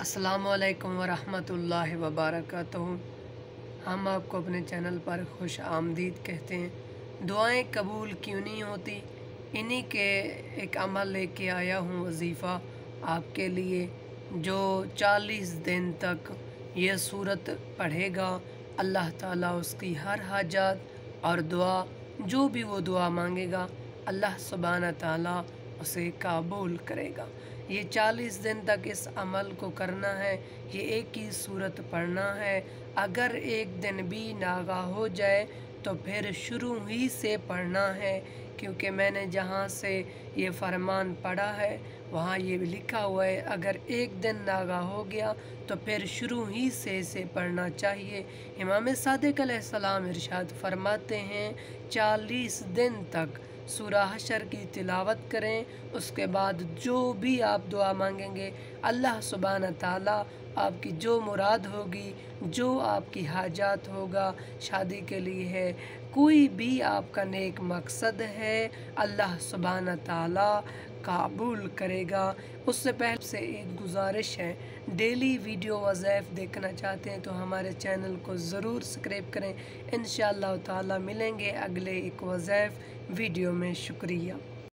अस्सलामु अलैकुम वरहमतुल्लाहि वबरकातुहू। हम आपको अपने चैनल पर खुश आमदीद कहते हैं। दुआएं कबूल क्यों नहीं होती, इन्हीं के एक अमल लेके आया हूँ वजीफ़ा आपके लिए। जो 40 दिन तक ये सूरत पढ़ेगा, अल्लाह ताला उसकी हर हाजात और दुआ, जो भी वो दुआ मांगेगा, अल्लाह सुब्हाना ताला उसे कबूल करेगा। ये 40 दिन तक इस अमल को करना है। ये एक ही सूरत पढ़ना है। अगर एक दिन भी नागा हो जाए तो फिर शुरू ही से पढ़ना है, क्योंकि मैंने जहाँ से ये फरमान पढ़ा है वहाँ ये लिखा हुआ है, अगर एक दिन नागा हो गया तो फिर शुरू ही से इसे पढ़ना चाहिए। इमाम सादिक अलैहिस्सलाम इरशाद फरमाते हैं, 40 दिन तक सूरा हशर की तिलावत करें, उसके बाद जो भी आप दुआ मांगेंगे, अल्लाह सुब्हाना ताला आपकी जो मुराद होगी, जो आपकी हाजात होगा, शादी के लिए है, कोई भी आपका नेक मकसद है, अल्लाह सुब्हाना ताला कबूल करेगा। उससे पहले से एक गुजारिश है, डेली वीडियो वज़ाइफ देखना चाहते हैं तो हमारे चैनल को ज़रूर सब्सक्राइब करें। इंशाअल्लाह ताला मिलेंगे अगले एक वज़ाइफ वीडियो में। शुक्रिया।